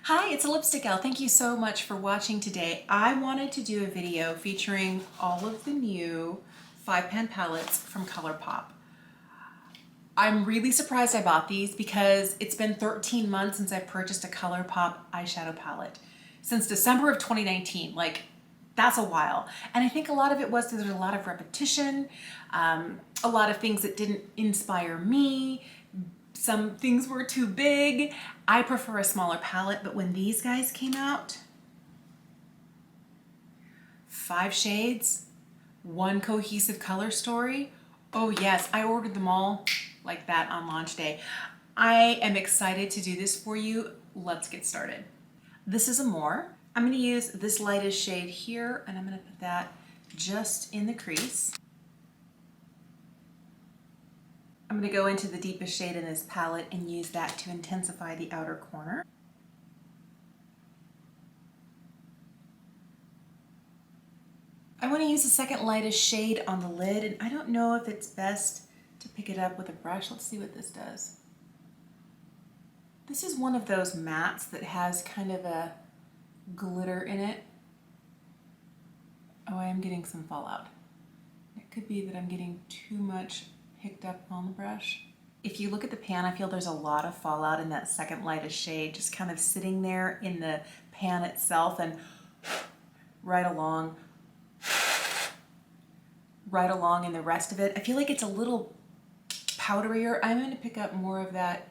Hi, it's a Lipstick Gal. Thank you so much for watching today. I wanted to do a video featuring all of the new 5-pan palettes from Colourpop. I'm really surprised I bought these because it's been 13 months since I purchased a Colourpop eyeshadow palette. Since December of 2019, like that's a while. And I think a lot of it was there's a lot of repetition, a lot of things that didn't inspire me. Some things were too big. I prefer a smaller palette, but when these guys came out, 5 shades, 1 cohesive color story. Oh yes, I ordered them all like that on launch day. I am excited to do this for you. Let's get started. This is Amor. I'm gonna use this lightest shade here, and I'm gonna put that just in the crease. I'm going to go into the deepest shade in this palette and use that to intensify the outer corner. I want to use the second lightest shade on the lid, and I don't know if it's best to pick it up with a brush. Let's see what this does. This is one of those mattes that has kind of a glitter in it. Oh, I am getting some fallout. It could be that I'm getting too much picked up on the brush. If you look at the pan, I feel there's a lot of fallout in that second lightest shade, just kind of sitting there in the pan itself and right along in the rest of it. I feel like it's a little powderier. I'm going to pick up more of that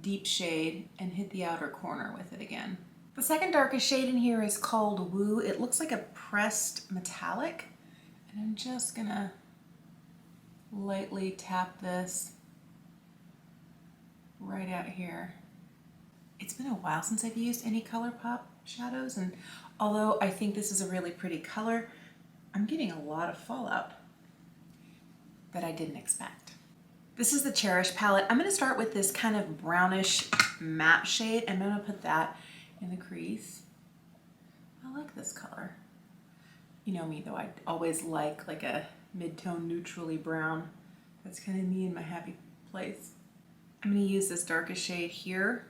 deep shade and hit the outer corner with it again. The second darkest shade in here is called Woo. It looks like a pressed metallic, and I'm just gonna lightly tap this right out here. It's been a while since I've used any Colourpop shadows, and although I think this is a really pretty color, I'm getting a lot of fallout that I didn't expect. This is the Cherished palette. I'm going to start with this kind of brownish matte shade, and I'm going to put that in the crease. I like this color. You know me though, I always like a mid-tone neutrally brown. That's kind of me in my happy place. I'm going to use this darkest shade here.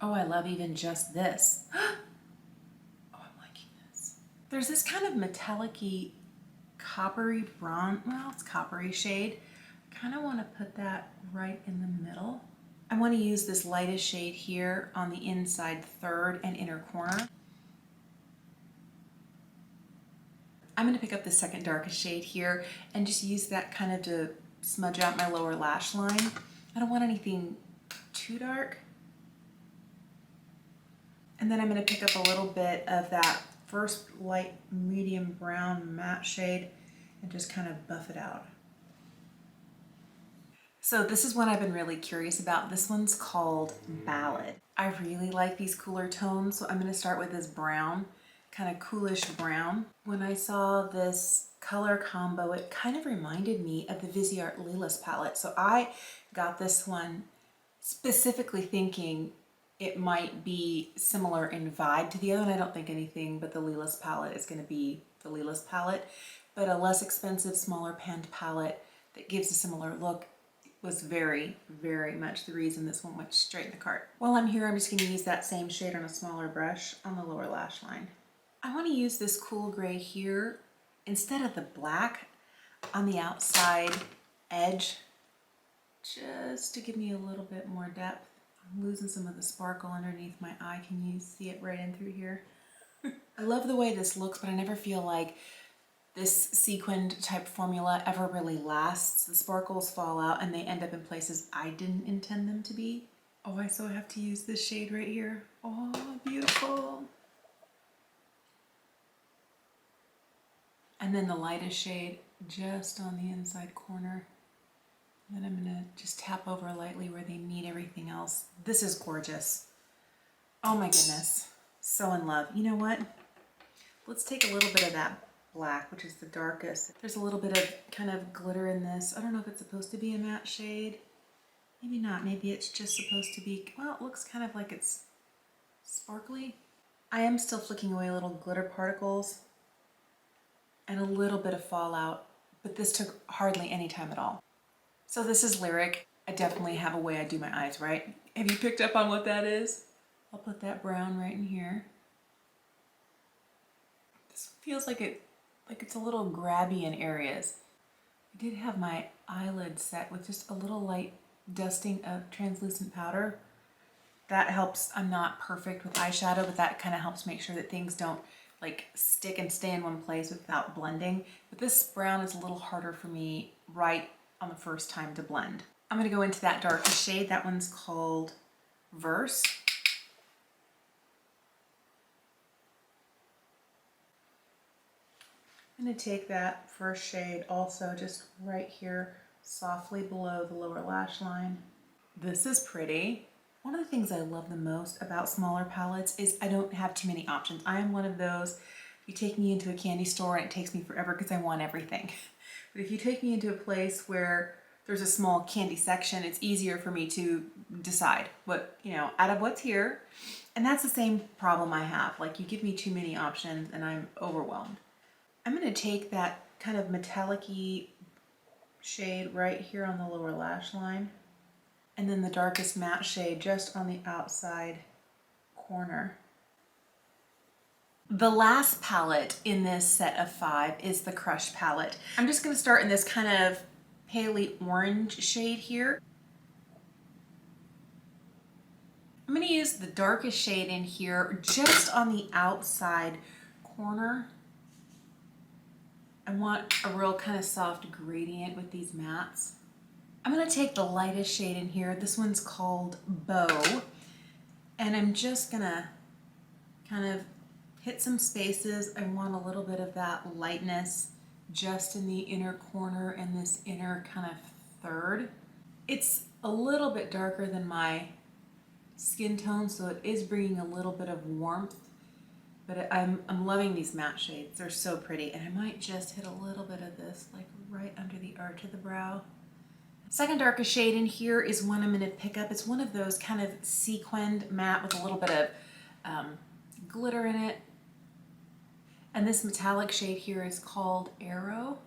Oh, I love even just this. Oh, I'm liking this. There's this kind of metallic-y, coppery bronze, well, it's coppery shade. I kind of want to put that right in the middle. I want to use this lightest shade here on the inside third and inner corner. I'm going to pick up the second darkest shade here and just use that kind of to smudge out my lower lash line. I don't want anything too dark. And then I'm going to pick up a little bit of that first light medium brown matte shade and just kind of buff it out. So this is one I've been really curious about. This one's called Ballad. I really like these cooler tones, so I'm going to start with this brown, kind of coolish brown. When I saw this color combo, it kind of reminded me of the Viseart Weightless palette. So I got this one specifically thinking it might be similar in vibe to the other one. I don't think anything but the Weightless palette is going to be the Weightless palette, but a less expensive, smaller panned palette that gives a similar look was very, very much the reason this one went straight in the cart. While I'm here, I'm just going to use that same shade on a smaller brush on the lower lash line. I want to use this cool gray here instead of the black on the outside edge, just to give me a little bit more depth. I'm losing some of the sparkle underneath my eye. Can you see it right in through here? I love the way this looks, but I never feel like this sequined type formula ever really lasts. The sparkles fall out and they end up in places I didn't intend them to be. Oh, I so have to use this shade right here. Oh, beautiful. And then the lightest shade just on the inside corner. And then I'm gonna just tap over lightly where they meet everything else. This is gorgeous. Oh my goodness, so in love. You know what? Let's take a little bit of that black, which is the darkest. There's a little bit of kind of glitter in this. I don't know if it's supposed to be a matte shade. Maybe not, maybe it's just supposed to be, well, it looks kind of like it's sparkly. I am still flicking away little glitter particles and a little bit of fallout, but this took hardly any time at all. So this is Lyric. I definitely have a way I do my eyes, right? Have you picked up on what that is? I'll put that brown right in here. This feels like it's a little grabby in areas. I did have my eyelid set with just a little light dusting of translucent powder. That helps. I'm not perfect with eyeshadow, but that kind of helps make sure that things don't like stick and stay in one place without blending. But this brown is a little harder for me right on the first time to blend. I'm gonna go into that darker shade. That one's called Verse. I'm gonna take that first shade also just right here, softly below the lower lash line. This is pretty. One of the things I love the most about smaller palettes is I don't have too many options. I am one of those, you take me into a candy store and it takes me forever because I want everything. But if you take me into a place where there's a small candy section, it's easier for me to decide what, you know, out of what's here. And that's the same problem I have. Like, you give me too many options and I'm overwhelmed. I'm gonna take that kind of metallic-y shade right here on the lower lash line, and then the darkest matte shade just on the outside corner. The last palette in this set of 5 is the Crush palette. I'm just gonna start in this kind of paley orange shade here. I'm gonna use the darkest shade in here just on the outside corner. I want a real kind of soft gradient with these mattes. I'm gonna take the lightest shade in here. This one's called Bow. And I'm just gonna kind of hit some spaces. I want a little bit of that lightness just in the inner corner and this inner kind of third. It's a little bit darker than my skin tone, so it is bringing a little bit of warmth. But I'm loving these matte shades. They're so pretty. And I might just hit a little bit of this, like right under the arch of the brow. Second darkest shade in here is one I'm gonna pick up. It's one of those kind of sequined matte with a little bit of glitter in it. And this metallic shade here is called Arrow.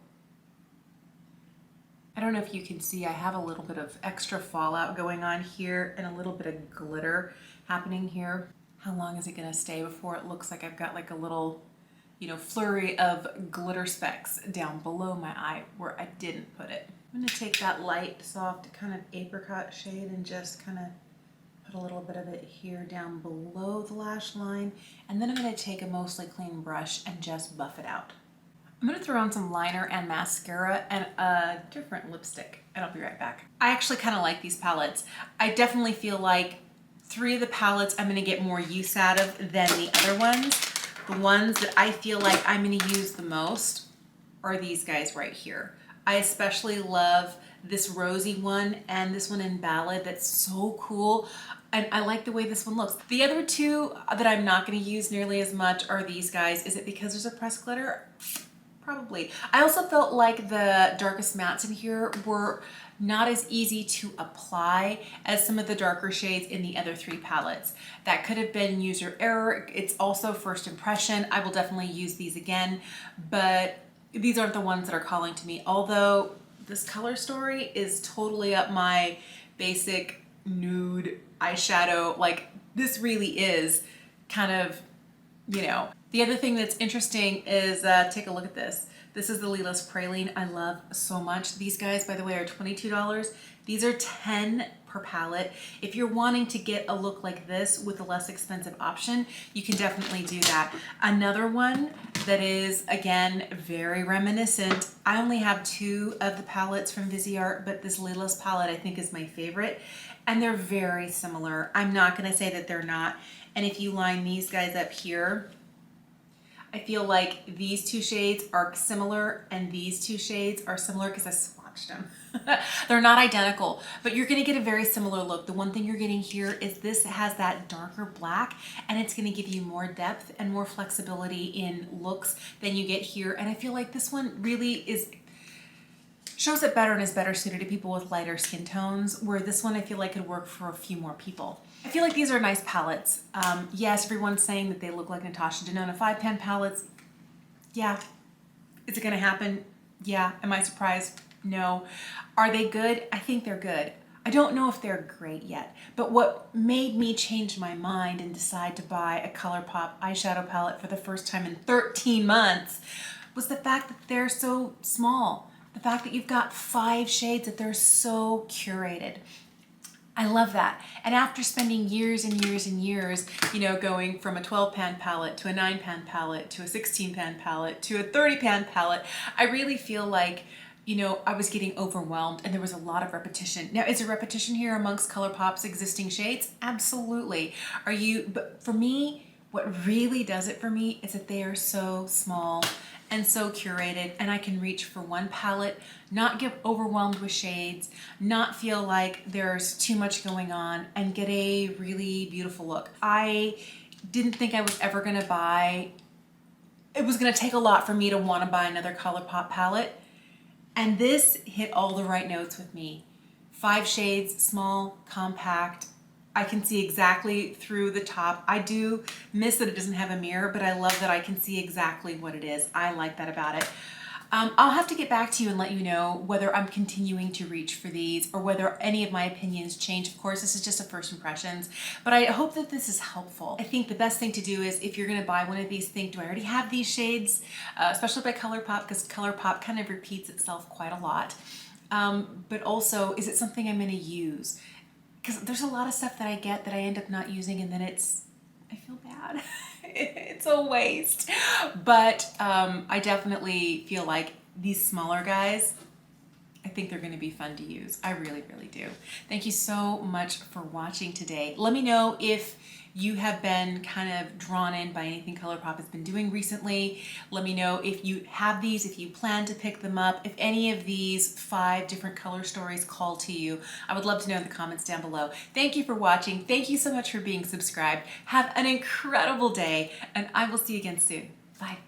I don't know if you can see, I have a little bit of extra fallout going on here and a little bit of glitter happening here. How long is it gonna stay before it looks like I've got like a little, you know, flurry of glitter specks down below my eye where I didn't put it? I'm gonna take that light, soft kind of apricot shade and just kind of put a little bit of it here down below the lash line. And then I'm gonna take a mostly clean brush and just buff it out. I'm gonna throw on some liner and mascara and a different lipstick, and I'll be right back. I actually kind of like these palettes. I definitely feel like 3 of the palettes I'm gonna get more use out of than the other ones. The ones that I feel like I'm gonna use the most are these guys right here. I especially love this rosy one and this one in Ballad. That's so cool. And I like the way this one looks. The other 2 that I'm not gonna use nearly as much are these guys. Is it because there's a pressed glitter? Probably. I also felt like the darkest mattes in here were not as easy to apply as some of the darker shades in the other 3 palettes. That could have been user error. It's also first impression. I will definitely use these again, but these aren't the ones that are calling to me. Although this Color Story is totally up my basic nude eyeshadow. Like, this really is kind of, you know. The other thing that's interesting is, take a look at this. This is the Leeless Praline. I love so much. These guys, by the way, are $22. These are $10 per palette. If you're wanting to get a look like this with a less expensive option, you can definitely do that. Another one that is, again, very reminiscent. I only have 2 of the palettes from Viseart, but this Leeless palette I think is my favorite. And they're very similar. I'm not gonna say that they're not. And if you line these guys up here, I feel like these 2 shades are similar and these 2 shades are similar because I swatched them. They're not identical, but you're gonna get a very similar look. The one thing you're getting here is this has that darker black and it's gonna give you more depth and more flexibility in looks than you get here. And I feel like this one really shows it better and is better suited to people with lighter skin tones, where this one I feel like could work for a few more people. I feel like these are nice palettes. Yes, everyone's saying that they look like Natasha Denona 5-pan palettes. Yeah. Is it gonna happen? Yeah. Am I surprised? No. Are they good? I think they're good. I I don't know if they're great yet, but what made me change my mind and decide to buy a Colourpop eyeshadow palette for the first time in 13 months was the fact that they're so small. The fact that you've got 5 shades, that they're so curated. I love that. And after spending years and years and years, you know, going from a 12 pan palette to a 9 pan palette to a 16 pan palette to a 30 pan palette, I really feel like, you know, I was getting overwhelmed and there was a lot of repetition. Now, is there repetition here amongst Colourpop's existing shades? Absolutely. But for me, what really does it for me is that they are so small and so curated, and I can reach for one palette, not get overwhelmed with shades, not feel like there's too much going on, and get a really beautiful look. I didn't think I was ever gonna buy, it was gonna take a lot for me to wanna buy another Colourpop palette, and this hit all the right notes with me. 5 shades, small, compact. I can see exactly through the top. I do miss that it doesn't have a mirror, but I love that I can see exactly what it is. I like that about it. I'll have to get back to you and let you know whether I'm continuing to reach for these or whether any of my opinions change. Of course, this is just a first impressions, but I hope that this is helpful. I think the best thing to do is, if you're gonna buy one of these, think, do I already have these shades? Especially by Colourpop, because Colourpop kind of repeats itself quite a lot. But also, is it something I'm gonna use? Because there's a lot of stuff that I get that I end up not using, and then I feel bad. It's a waste. But I definitely feel like these smaller guys, I think they're going to be fun to use. I really, really do. Thank you so much for watching today. Let me know if you have been kind of drawn in by anything Colourpop has been doing recently. Let me know if you have these, if you plan to pick them up, if any of these 5 different color stories call to you. I would love to know in the comments down below. Thank you for watching. Thank you so much for being subscribed. Have an incredible day, and I will see you again soon. Bye.